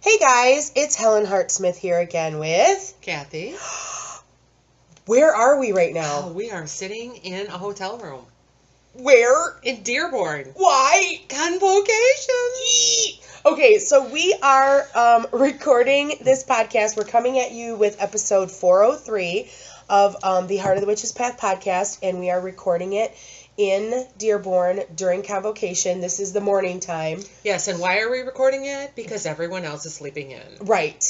Hey guys, it's Helen Hart-Smith here again with Cathy. Where are we right now? Oh, we are sitting in a hotel room. Where? In Dearborn. Why? Convocation. Okay, so we are recording this podcast. We're coming at you with episode 403 of the Heart of the Witch's Path podcast, and we are recording it in Dearborn during Convocation. This is the morning time. Yes, and why are we recording it? Because everyone else is sleeping in. Right.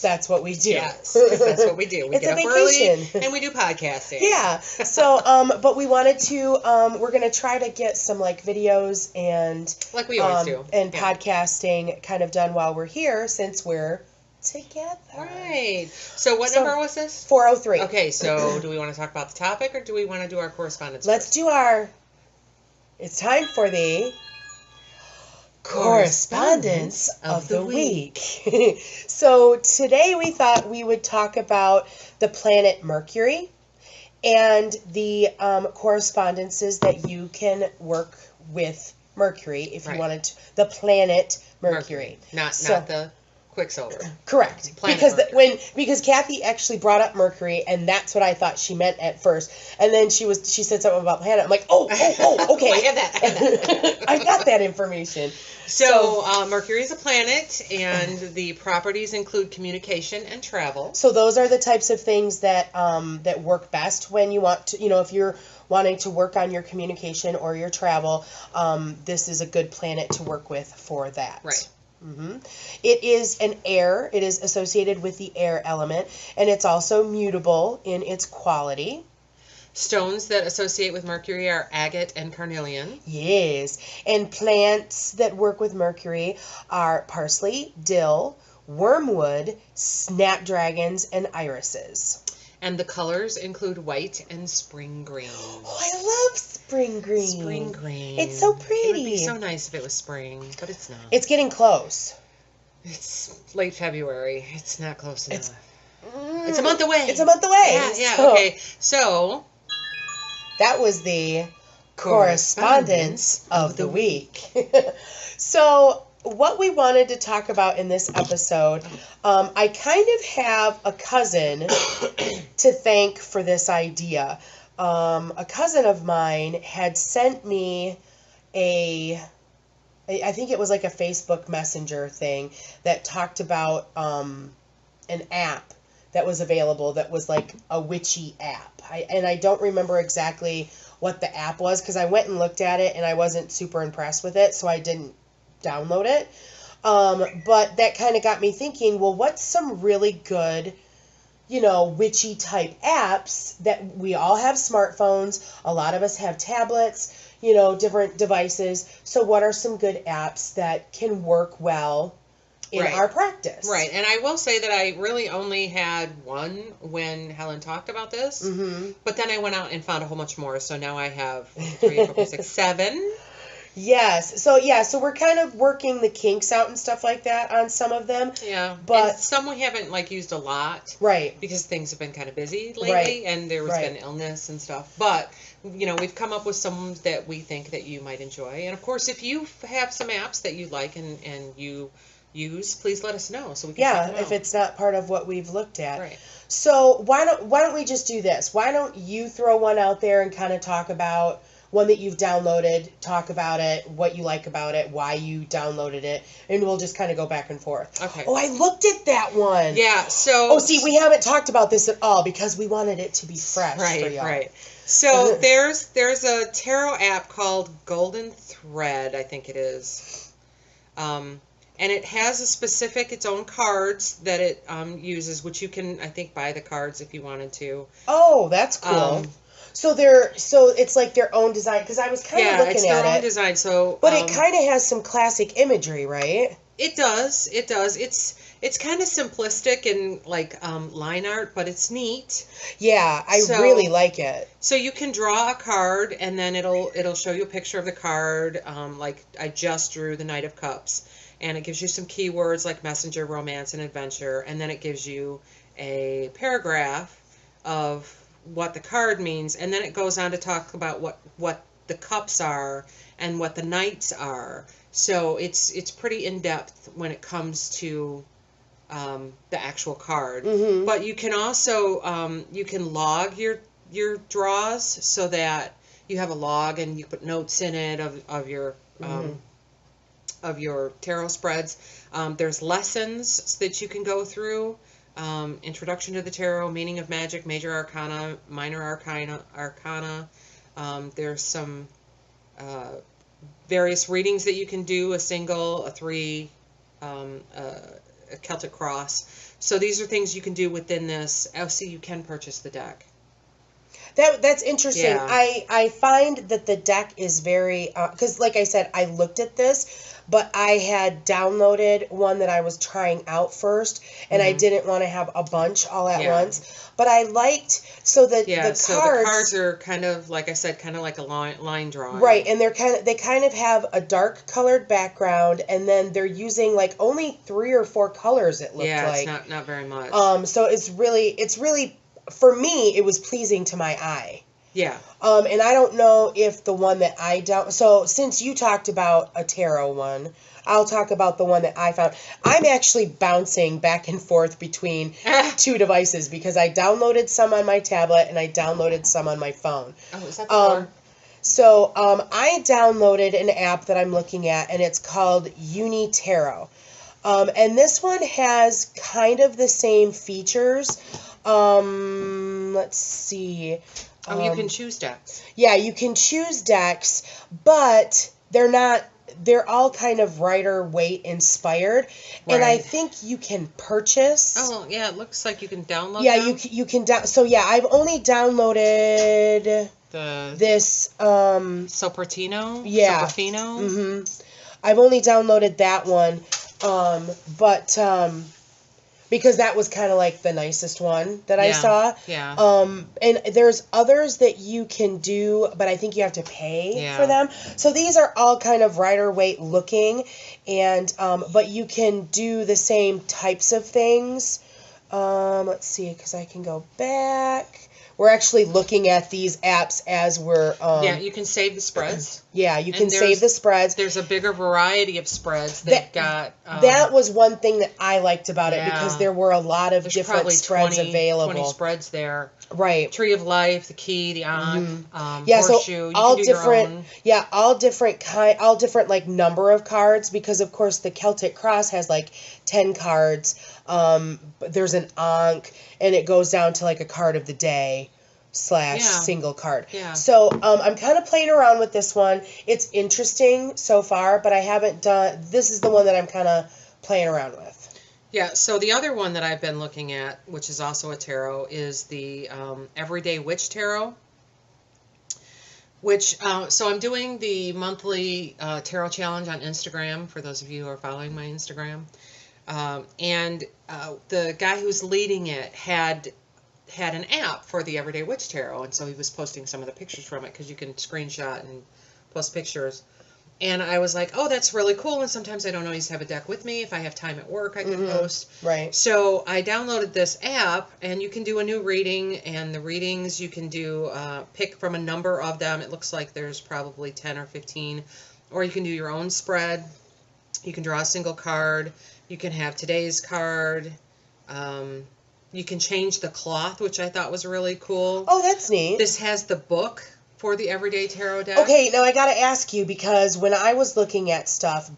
That's what we do. Yes, because that's what we do. We It's get a up early vacation. and we do podcasting. Yeah. So, but we wanted to, we're going to try to get some like videos and like we always do. And podcasting kind of done while we're here since we're together. Right. So what number was this? 403. Okay, so do we want to talk about the topic or do we want to do our correspondence Let's first? do our, it's time for the Correspondence of the Week. So today we thought we would talk about the planet Mercury and the correspondences that you can work with Mercury if you wanted to. The planet Mercury. Not the Quicksilver. Correct. Planet Because Cathy actually brought up Mercury, and that's what I thought she meant at first. And then she said something about planet. I'm like, oh, okay. I have that. I got that information. So Mercury is a planet, and the properties include communication and travel. So those are the types of things that that work best when you want to, if you're wanting to work on your communication or your travel. This is a good planet to work with for that. Right. Mm-hmm. It is an air. It is associated with the air element, and it's also mutable in its quality. Stones that associate with Mercury are agate and carnelian. Yes. And plants that work with Mercury are parsley, dill, wormwood, snapdragons, and irises. And the colors include white and spring green. Oh, I love spring green. Spring green. It's so pretty. It would be so nice if it was spring, but it's not. It's getting close. It's late February. It's not close enough. It's a month away. It's a month away. Yeah, So, okay. So, that was the Correspondence of the Week. So, what we wanted to talk about in this episode, I kind of have a cousin to thank for this idea. A cousin of mine had sent me I think it was like a Facebook Messenger thing that talked about an app that was available that was like a witchy app. I don't remember exactly what the app was because I went and looked at it and I wasn't super impressed with it, so I didn't download it. But that kind of got me thinking, well, what's some really good, witchy type apps that we all have smartphones, a lot of us have tablets, different devices. So what are some good apps that can work well in our practice? Right. And I will say that I really only had one when Helen talked about this. Mm-hmm. But then I went out and found a whole bunch more. So now I have 3, 4, 5, 6, 7. Yes. So we're kind of working the kinks out and stuff like that on some of them. Yeah. But and some we haven't used a lot. Right. Because things have been kind of busy lately. Right. And there has been illness and stuff. But, we've come up with some that we think that you might enjoy. And of course, if you have some apps that you like and you use, please let us know so we can check them out. If it's not part of what we've looked at. Right. So why don't we just do this? Why don't you throw one out there and kind of talk about one that you've downloaded, talk about it, what you like about it, why you downloaded it, and we'll just kind of go back and forth. Okay. Oh, I looked at that one. Yeah, so... Oh, see, we haven't talked about this at all because we wanted it to be fresh for y'all. Right. So there's a tarot app called Golden Thread, I think it is. And it has its own cards that it uses, which you can, I think, buy the cards if you wanted to. Oh, that's cool. So it's like their own design, because I was kind of looking at it. Yeah, it's their own design. So, but it kind of has some classic imagery, right? It does. It's kind of simplistic and like line art, but it's neat. Yeah, I really like it. So you can draw a card, and then it'll show you a picture of the card. Like I just drew the Knight of Cups, and it gives you some keywords like messenger, romance, and adventure, and then it gives you a paragraph of what the card means, and then it goes on to talk about what the cups are and what the knights are, So it's pretty in depth when it comes to the actual card. Mm-hmm. But you can also you can log your draws so that you have a log and you put notes in it of your tarot spreads. There's lessons that you can go through. Introduction to the Tarot, Meaning of Magic, Major Arcana, Minor Arcana. There's some various readings that you can do, a single, a three, a Celtic cross. So these are things you can do within this. Also, you can purchase the deck. That's interesting. Yeah. I find that the deck is very, because like I said, I looked at this, but I had downloaded one that I was trying out first, and I didn't want to have a bunch all at once. But I liked, so the so the cards are kind of, like I said, kind of like a line drawing. Right, and they kind of have a dark colored background, and then they're using like only 3 or 4 colors, it looked like. Yeah, it's not very much. So it's really, for me, it was pleasing to my eye. Yeah. And I don't know if the one that I don't... So, since you talked about a tarot one, I'll talk about the one that I found. I'm actually bouncing back and forth between 2 devices because I downloaded some on my tablet and I downloaded some on my phone. Oh, is that the one? So, I downloaded an app that I'm looking at, and it's called Uni Tarot. And this one has kind of the same features. Let's see. You can choose decks. Yeah, you can choose decks, but they're all kind of Rider-Waite inspired. Right. And I think you can purchase. Oh, yeah, it looks like you can download them. You can so yeah, I've only downloaded this Soportino? Yeah. Soporfino? Mm-hmm. I've only downloaded that one. But because that was kind of like the nicest one that I saw. Yeah. And there's others that you can do, but I think you have to pay for them. So these are all kind of Rider-Waite looking, and but you can do the same types of things. Let's see, because I can go back. We're actually looking at these apps as we're... you can save the spreads. Yeah, you can save the spreads. There's a bigger variety of spreads. They've got... that was one thing that I liked about it, because there were a lot of different spreads 20, available. 20 spreads there. Right. Tree of Life, the Key, the Ankh, So Horseshoe. all you can do different, your own. Yeah, all different like number of cards, because of course the Celtic Cross has like 10 cards. There's an Ankh, and it goes down to like a card of the day / single card. Yeah. So I'm kind of playing around with this one. It's interesting so far, but I haven't done... This is the one that I'm kind of playing around with. Yeah, so the other one that I've been looking at, which is also a tarot, is the Everyday Witch Tarot. Which, so I'm doing the monthly tarot challenge on Instagram, for those of you who are following my Instagram. And the guy who's leading it had an app for the Everyday Witch Tarot, and so he was posting some of the pictures from it, because you can screenshot and post pictures. And I was like, oh, that's really cool, and sometimes I don't always have a deck with me. If I have time at work, I can post. Right. So I downloaded this app, and you can do a new reading, and the readings you can do, pick from a number of them. It looks like there's probably 10 or 15. Or you can do your own spread. You can draw a single card. You can have today's card. You can change the cloth, which I thought was really cool. Oh, that's neat. This has the book for the Everyday Tarot deck. Okay, now I gotta ask you, because when I was looking at stuff,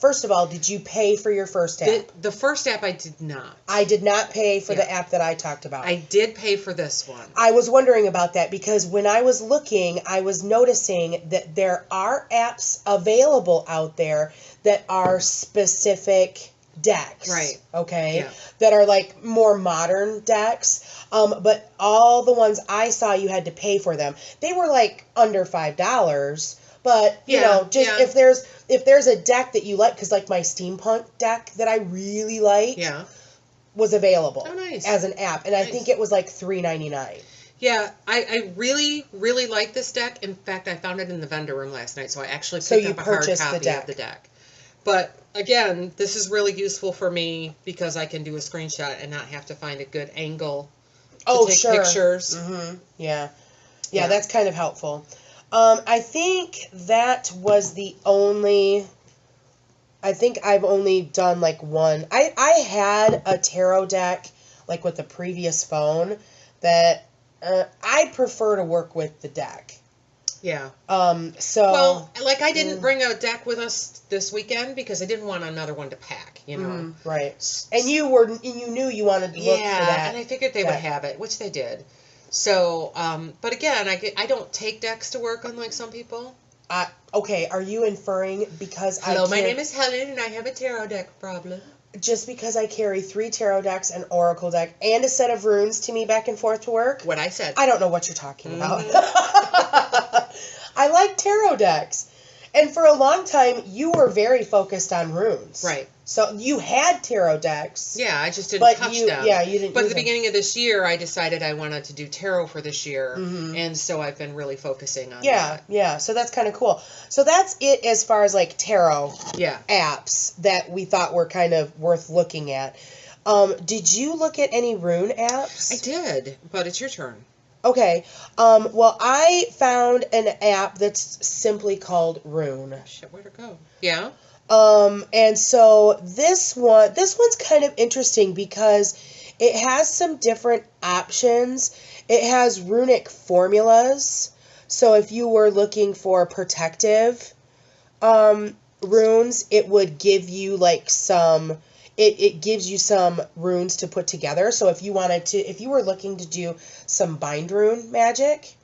first of all, did you pay for your first app? The first app I did not. I did not pay for the app that I talked about. I did pay for this one. I was wondering about that, because when I was looking, I was noticing that there are apps available out there that are specific decks. Right. Okay? Yeah. That are like more modern decks. But all the ones I saw, you had to pay for them. They were like under $5. But, you know, just if there's a deck that you like, because like my steampunk deck that I really like was available as an app. And I think it was like $3.99. Yeah, I really, really like this deck. In fact, I found it in the vendor room last night, so I actually picked up a hard copy of the deck. But again, this is really useful for me because I can do a screenshot and not have to find a good angle to take pictures. Mm-hmm. Yeah, that's kind of helpful. I think that was the only... I think I've only done, like, one. I had a tarot deck, like, with the previous phone that I prefer to work with the deck. Yeah. So... Well, like, I didn't bring a deck with us this weekend because I didn't want another one to pack, you know. Right. And you knew you wanted to look for that. Yeah, and I figured they would have it, which they did. So, but again, I don't take decks to work unlike some people. Okay, are you inferring because Hello, my name is Helen, and I have a tarot deck problem. Just because I carry 3 tarot decks, an oracle deck, and a set of runes to me back and forth to work? What I said. I don't know what you're talking about. I like tarot decks. And for a long time, you were very focused on runes. Right. So you had tarot decks. Yeah, I just didn't touch them. Yeah, you didn't. But at the beginning of this year, I decided I wanted to do tarot for this year, and so I've been really focusing on that. Yeah. So that's kind of cool. So that's it as far as like tarot apps that we thought were kind of worth looking at. Did you look at any rune apps? I did, but it's your turn. Okay. Well, I found an app that's simply called Rune. Shit, where'd it go? Yeah. And so this one's kind of interesting because it has some different options. It has Runic Formulas. So if you were looking for protective runes, it would give you like some... It gives you some runes to put together. So if you were looking to do some bind rune magic,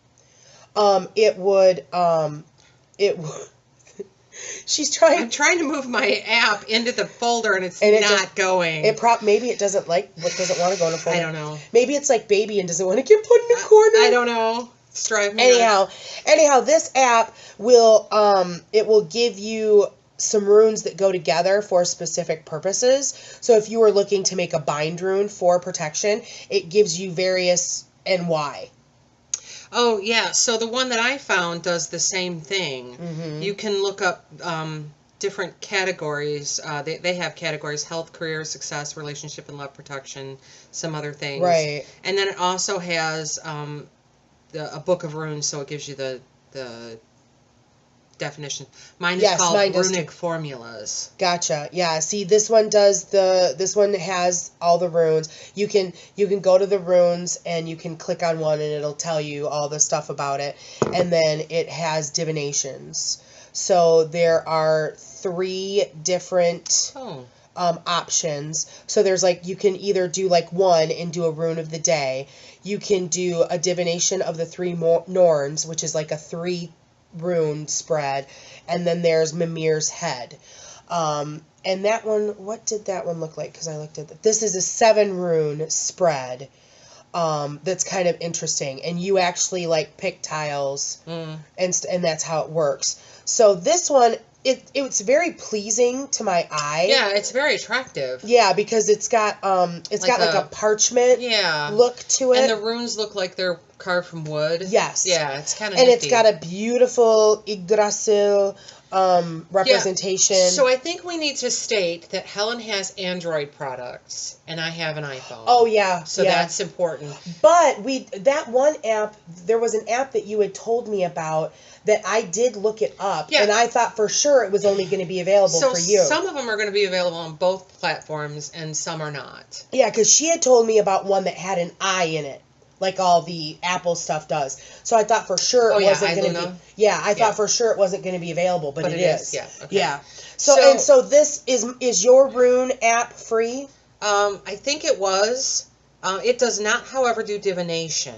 it would, I'm trying to move my app into the folder and it's not going. Maybe it doesn't want to go in a folder. I don't know. Maybe it's like baby and doesn't want to get put in a corner. I don't know. It's driving me nuts. Anyhow, this app will, it will give you some runes that go together for specific purposes. So if you were looking to make a bind rune for protection, it gives you various and why. Oh, yeah. So the one that I found does the same thing. You can look up different categories. They have categories: health, career, success, relationship, and love protection, some other things. Right. And then it also has a book of runes, so it gives you the definition. Mine is called Runic Formulas. Gotcha. Yeah. See, this one has all the runes. You can go to the runes and you can click on one and it'll tell you all the stuff about it. And then it has divinations. So there are 3 different options. So there's like, you can either do like one and do a rune of the day. You can do a divination of the 3 Norns, which is like a 3 rune spread, and then there's Mimir's head, and that one, what did that one look like? Because I looked at that. This is a 7 rune spread, that's kind of interesting, and you actually like pick tiles, and that's how it works. So this one, it's very pleasing to my eye. Yeah, it's very attractive. Yeah, because it's got like a parchment look to it. And the runes look like they're carved from wood. Yes. Yeah, it's kind of And nifty. it's got a beautiful Yggdrasil representation. Yeah. So I think we need to state that Helen has Android products and I have an iPhone. Oh, yeah. So that's important. But that one app, there was an app that you had told me about that I did look it up, and I thought for sure it was only going to be available for you. Some of them are going to be available on both platforms, and some are not. Yeah, because she had told me about one that had an eye in it, like all the Apple stuff does. So I thought for sure it wasn't going to be. Yeah, I thought for sure it wasn't going to be available, but it is. Yeah. Okay. Yeah. So this is your Rune app free? I think it was. It does not, however, do divination.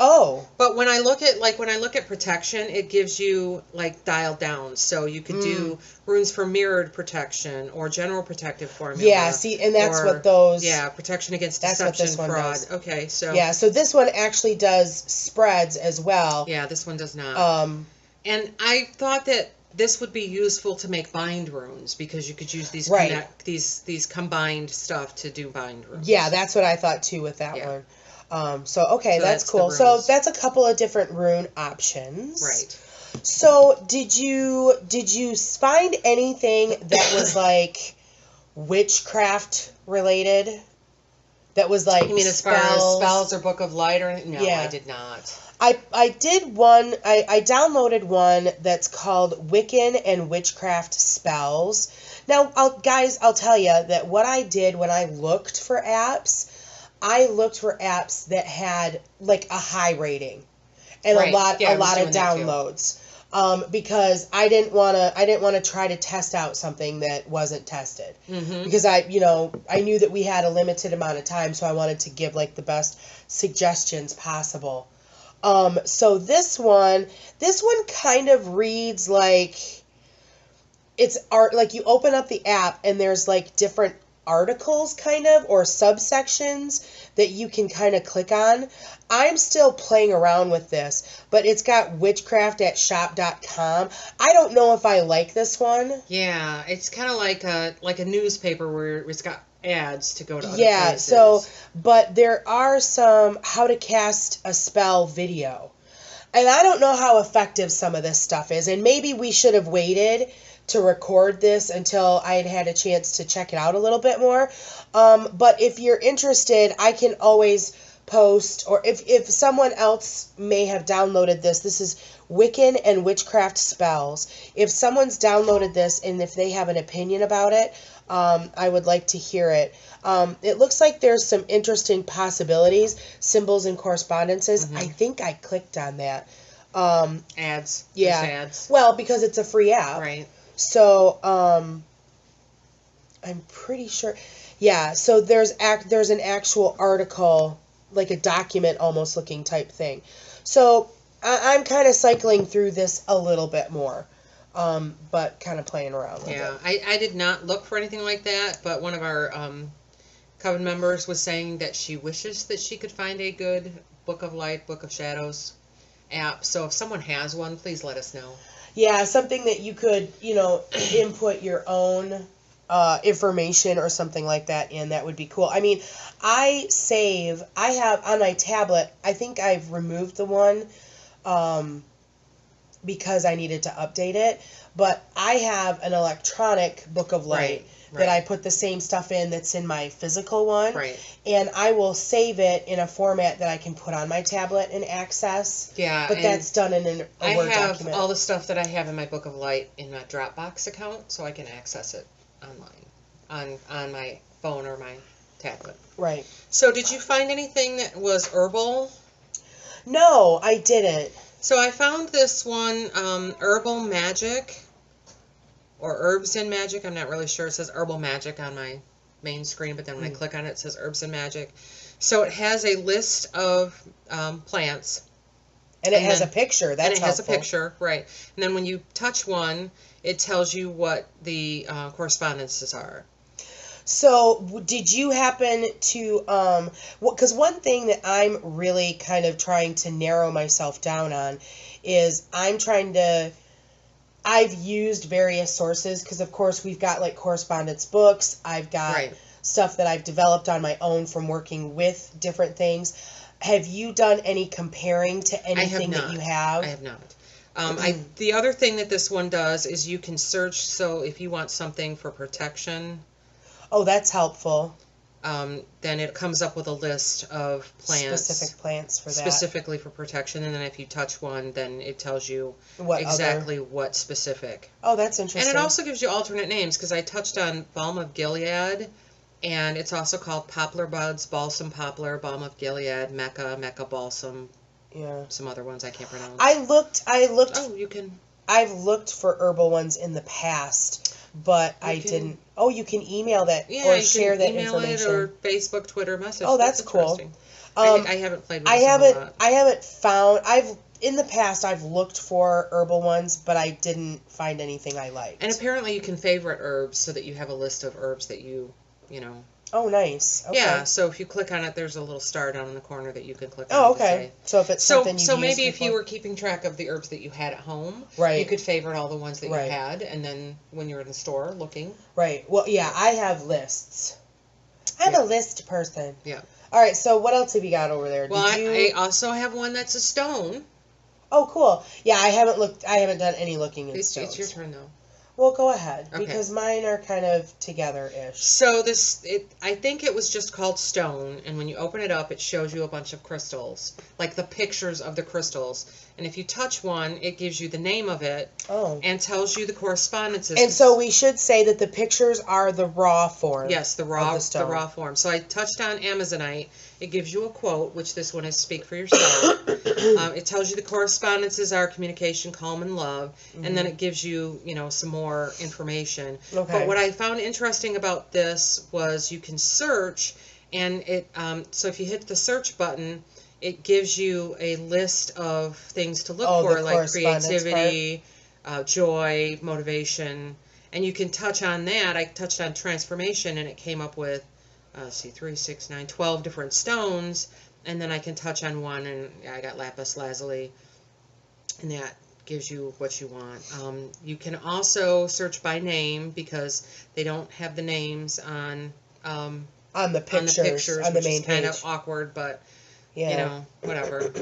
Oh. But when I look at protection, it gives you like dialed down. So you could do runes for mirrored protection or general protective formula. Yeah, see, and that's what those... Yeah, protection against deception, fraud. Does. Okay, so... Yeah, so this one actually does spreads as well. Yeah, this one does not. And I thought that this would be useful to make bind runes because you could use these these combined stuff to do bind runes. Yeah, that's what I thought too with that one. So that's cool. So that's a couple of different rune options. Right. So did you find anything that was like witchcraft related? That was like, you mean as far as spells or Book of Light or anything? No, I did not. I did one, I downloaded one that's called Wiccan and Witchcraft Spells. Now, I'll tell you that what I did when I looked for apps, I looked for apps that had like a high rating and Right. a lot Yeah, I was of doing that too. downloads. Because I didn't want to try to test out something that wasn't tested. Mm-hmm. Because I knew that we had a limited amount of time, so I wanted to give like the best suggestions possible. So this one kind of reads like it's art, like you open up the app and there's like different articles kind of or subsections that you can kind of click on. I'm still playing around with this, but it's got witchcraft@shop.com. I don't know if I like this one. Yeah, it's kind of like a newspaper where it's got ads to go to other Yeah, places. so, but there are some how to cast a spell video. And I don't know how effective some of this stuff is. And maybe we should have waited to record this until I had a chance to check it out a little bit more. But if you're interested, I can always post, or if someone else may have downloaded this is Wiccan and Witchcraft Spells. If someone's downloaded this and if they have an opinion about it, I would like to hear it. It looks like there's some interesting possibilities, symbols and correspondences. Mm-hmm. I think I clicked on that. Ads. Yeah. There's ads. Well, because it's a free app. Right. So, I'm pretty sure. Yeah, so there's an actual article, like a document almost looking type thing. So, I'm kind of cycling through this a little bit more. But kind of playing around with it. Yeah, I did not look for anything like that, but one of our coven members was saying that she wishes that she could find a good Book of Light, Book of Shadows app. So if someone has one, please let us know. Yeah, something that you could, input your own information or something like that in. That would be cool. I mean, I have on my tablet, I think I've removed the one because I needed to update it, but I have an electronic Book of Light that I put the same stuff in that's in my physical one, and I will save it in a format that I can put on my tablet and access. Yeah, but that's done in a Word document. I have all the stuff that I have in my Book of Light in my Dropbox account, so I can access it online on my phone or my tablet. Right. So did you find anything that was herbal? No, I didn't. So I found this one, Herbal Magic, or Herbs and Magic. I'm not really sure. It says Herbal Magic on my main screen, but then when I click on it, it says Herbs and Magic. So it has a list of plants. And it has a picture. That's helpful. And it has a picture, right. And then when you touch one, it tells you what the correspondences are. So, did you happen to, because one thing that I'm really kind of trying to narrow myself down on is I've used various sources, because of course we've got like correspondence books, I've got stuff that I've developed on my own from working with different things. Have you done any comparing to anything that you have? I have not. The other thing that this one does is you can search, so if you want something for protection... Oh, that's helpful. Then it comes up with a list of plants. Specific plants for that. Specifically for protection. And then if you touch one, then it tells you what specific. Oh, that's interesting. And it also gives you alternate names, because I touched on Balm of Gilead, and it's also called Poplar Buds, Balsam Poplar, Balm of Gilead, Mecca Balsam. Yeah. Some other ones I can't pronounce. I looked. Oh, you can. I've looked for herbal ones in the past, but I didn't. Oh, you can email that or share that information. It or Facebook, Twitter message. Oh, that's cool. I haven't played with this a lot. I haven't found. In the past I've looked for herbal ones, but I didn't find anything I liked. And apparently you can favorite herbs so that you have a list of herbs that you know. Oh, nice. Okay. Yeah, so if you click on it, there's a little star down in the corner that you can click on. Oh, okay. So if it's something you maybe if you were keeping track of the herbs that you had at home, you could favorite all the ones that you had, and then when you're in the store looking. Right. Well, yeah, I have lists. I'm a list person. Yeah. All right, so what else have you got over there? Well, I also have one that's a stone. Oh, cool. Yeah, I haven't done any looking at stones. It's your turn, though. Well, go ahead, Okay. because mine are kind of together-ish. So I think it was just called stone, and when you open it up, it shows you a bunch of crystals, like the pictures of the crystals. And if you touch one, it gives you the name of it and tells you the correspondences. And so we should say that the pictures are the raw form. Yes, the raw form. So I touched on Amazonite. It gives you a quote, which this one is "Speak for yourself." It tells you the correspondences are communication, calm, and love, and then it gives you, some more information. Okay. But what I found interesting about this was you can search, and it. So if you hit the search button, it gives you a list of things to look for, like creativity, joy, motivation, and you can touch on that. I touched on transformation, and it came up with, 3, 6, 9, 12 different stones, and then I can touch on one, and I got lapis lazuli, and that gives you what you want. You can also search by name, because they don't have the names on the pictures, on the which main is kind page. of awkward, but Yeah. Whatever.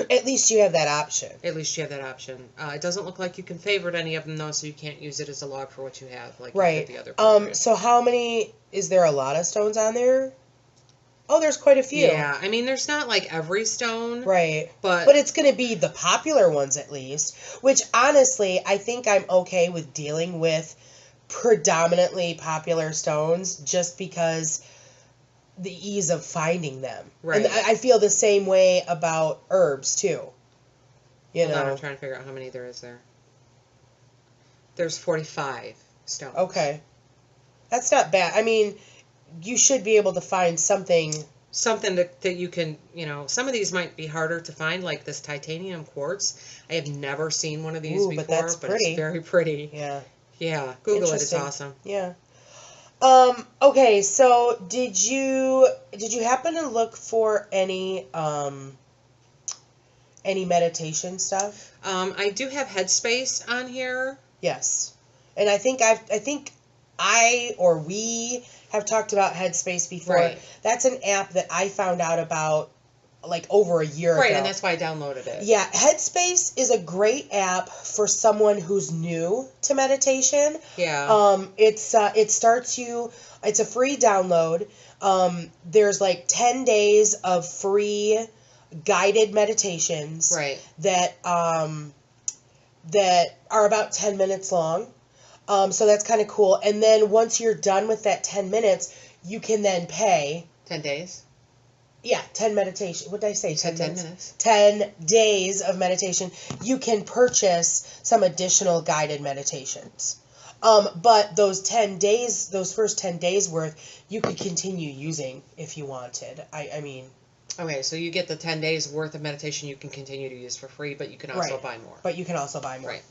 At least you have that option. It doesn't look like you can favorite any of them, though, so you can't use it as a log for what you have, like Right. you did the other program. So how many, is there a lot of stones on there? Oh, there's quite a few. Yeah, I mean, there's not like every stone. Right. But it's going to be the popular ones at least, which honestly, I think I'm okay with dealing with predominantly popular stones just because the ease of finding them. Right. And I feel the same way about herbs too. Hold on, I'm trying to figure out how many there is there. There's 45 stones. Okay. That's not bad. I mean, you should be able to find something that you can, some of these might be harder to find, like this titanium quartz. I have never seen one of these before, but it's very pretty. Yeah. Yeah, Google it. It's awesome. Yeah. Okay, so did you happen to look for any meditation stuff? I do have Headspace on here. Yes. And I think we have talked about Headspace before. Right. That's an app that I found out about like over a year ago. Right, and that's why I downloaded it. Yeah, Headspace is a great app for someone who's new to meditation. Yeah. It starts you. It's a free download. There's like 10 days of free guided meditations. Right. That are about 10 minutes long. So that's kind of cool. And then once you're done with that 10 minutes, you can then pay. 10 days? Yeah, 10 meditation. What did I say? 10 minutes. 10 days of meditation. You can purchase some additional guided meditations. But those 10 days, those first 10 days worth, you could continue using if you wanted. I mean. Okay, so you get the 10 days worth of meditation you can continue to use for free, but you can also buy more. But you can also buy more. Right.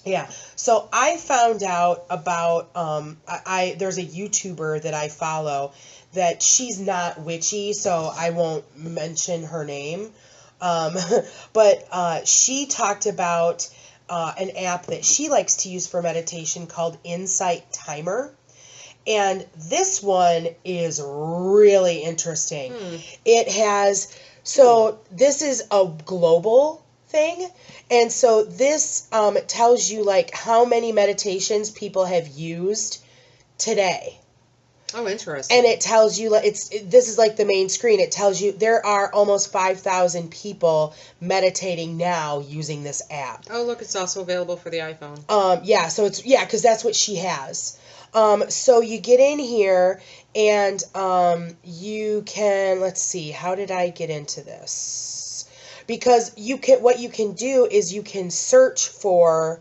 Yeah. So I found out about, there's a YouTuber that I follow that she's not witchy, so I won't mention her name. But she talked about an app that she likes to use for meditation called Insight Timer. And this one is really interesting. It has, so this is a global thing. And so this tells you like how many meditations people have used today. Oh, interesting. And it tells you, this is like the main screen. It tells you there are almost 5,000 people meditating now using this app. Oh, look, it's also available for the iPhone. Yeah, so because that's what she has. So you get in here and you can, let's see, how did I get into this? Because what you can do is you can search for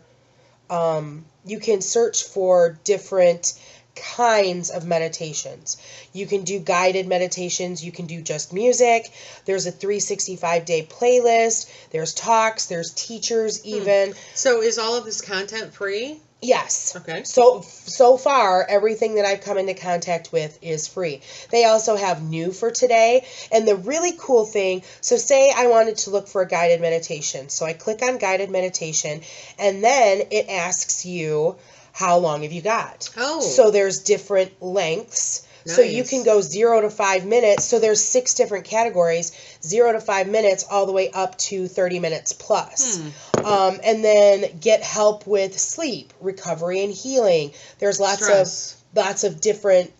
different kinds of meditations. You can do guided meditations, you can do just music, there's a 365-day playlist, there's talks, there's teachers even. So is all of this content free? Yes. Okay. So far, everything that I've come into contact with is free. They also have new for today. And the really cool thing, so say I wanted to look for a guided meditation. So I click on guided meditation, and then it asks you, how long have you got? Oh. So there's different lengths. So you can go 0 to 5 minutes. So there's 6 different categories, 0 to 5 minutes, all the way up to 30 minutes plus. And then get help with sleep, recovery, and healing. There's lots of different,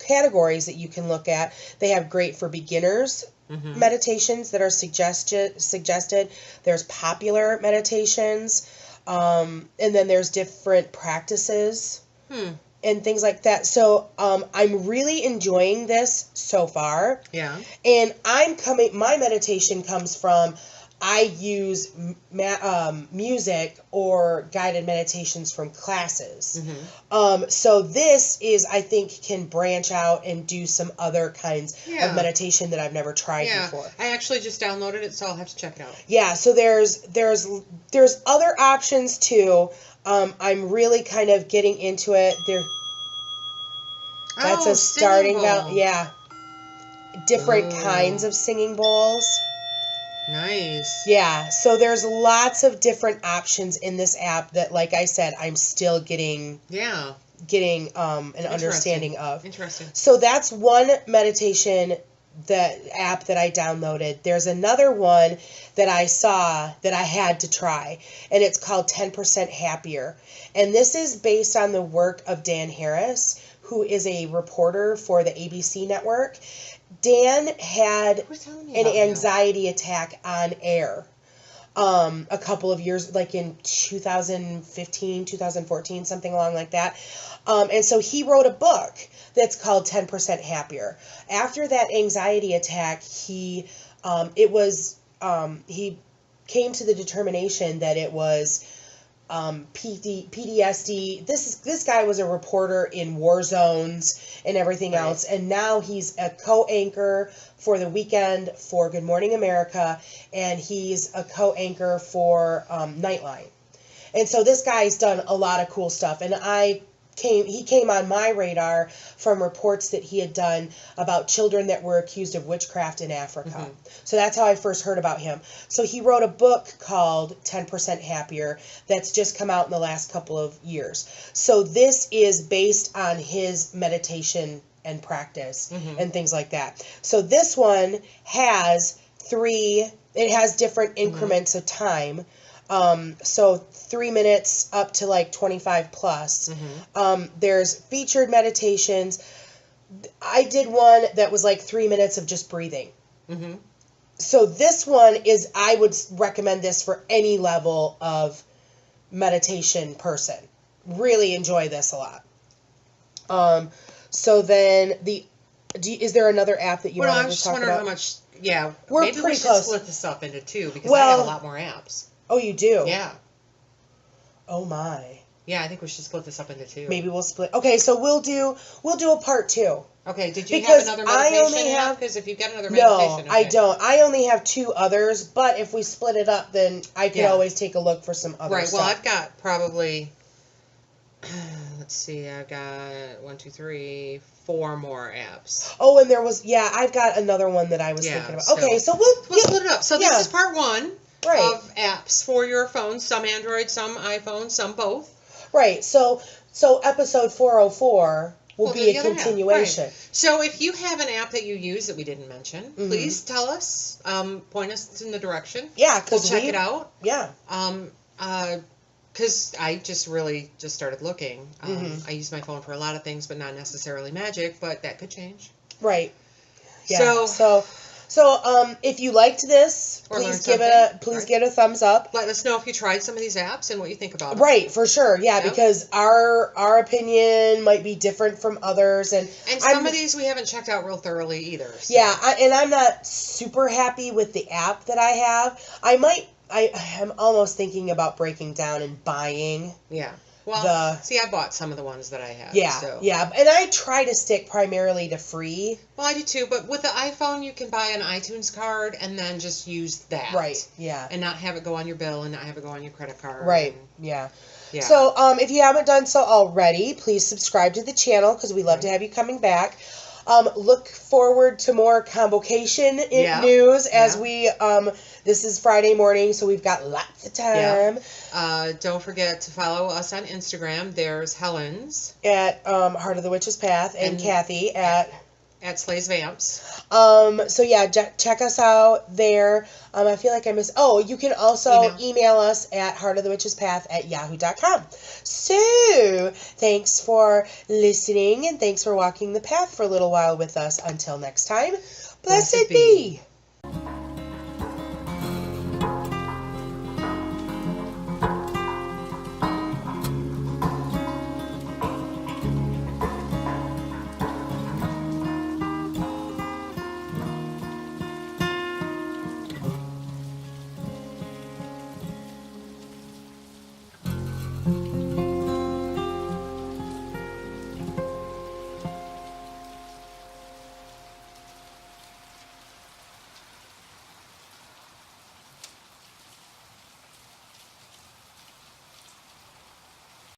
categories that you can look at. They have great for beginners meditations that are suggested. There's popular meditations, and then there's different practices and things like that. So I'm really enjoying this so far. Yeah. And my meditation comes from, I use music or guided meditations from classes. So this is, I think, can branch out and do some other kinds of meditation that I've never tried before. I actually just downloaded it, so I'll have to check it out. Yeah, so there's other options too. I'm really kind of getting into it. That's a starting bell. Yeah. Different kinds of singing bowls. Nice. Yeah, so there's lots of different options in this app that, like I said, I'm still getting an understanding of. Interesting. So that's one meditation app that I downloaded. There's another one that I saw that I had to try, and it's called 10% Happier. And this is based on the work of Dan Harris, who is a reporter for the ABC network. Dan had an anxiety attack on air a couple of years, like in 2015, 2014, something along like that. And so he wrote a book that's called 10% Happier. After that anxiety attack, he came to the determination that it was PTSD. This guy was a reporter in war zones and everything else, and now he's a co-anchor for the weekend for Good Morning America, and he's a co-anchor for Nightline. And so this guy's done a lot of cool stuff, and he came on my radar from reports that he had done about children that were accused of witchcraft in Africa. So that's how I first heard about him. So he wrote a book called 10% Happier that's just come out in the last couple of years. So this is based on his meditation and practice and things like that. So this one has different increments of time. So 3 minutes up to like 25 plus. There's featured meditations. I did one that was like 3 minutes of just breathing. So this one I would recommend this for any level of meditation person. Really enjoy this a lot. So then is there another app that you want to talk about? I'm just wondering how much, we're maybe pretty we should close. split this up into two, because I have a lot more apps. Oh, you do? Yeah. Oh my. Yeah, I think we should split this up into two. Maybe we'll split. Okay, so we'll do a part 2. Okay, did you have another meditation app? Because if you've got another meditation... No, I don't. I only have 2 others, but if we split it up, then I could always take a look for some other stuff. Right, well, I've got probably... Let's see, I've got 1, 2, 3, 4 more apps. Oh, and there was... Yeah, I've got another one that I was thinking about. Okay, so we'll split it up. So this is part 1 of apps for your phone. Some Android, some iPhone, some both. Right, so episode 404... will be a continuation. Right. So if you have an app that you use that we didn't mention, please tell us. Point us in the direction. Yeah, because we'll check it out. Yeah. Because I just started looking. I use my phone for a lot of things, but not necessarily magic. But that could change. Right. Yeah. So if you liked this, please give a thumbs up. Let us know if you tried some of these apps and what you think about them. Right, for sure. Yeah, because our opinion might be different from others, and some of these we haven't checked out real thoroughly either. So. Yeah, and I'm not super happy with the app that I have. I'm almost thinking about breaking down and buying. Yeah. Well, I bought some of the ones that I have. Yeah, so. yeah, and I try to stick primarily to free. Well, I do too, but with the iPhone, you can buy an iTunes card and then just use that. Right, yeah. And not have it go on your bill and not have it go on your credit card. Right, yeah. So, if you haven't done so already, please subscribe to the channel because we love to have you coming back. Look forward to more convocation news as we, this is Friday morning, so we've got lots of time. Don't forget to follow us on Instagram. There's Helen's. At Heart of the Witch's Path, and Cathy at Slays Vamps. So yeah, check us out there. I feel like I missed. Oh, you can also email us at heartofthewitchespath@yahoo.com. So thanks for listening, and thanks for walking the path for a little while with us. Until next time, blessed be.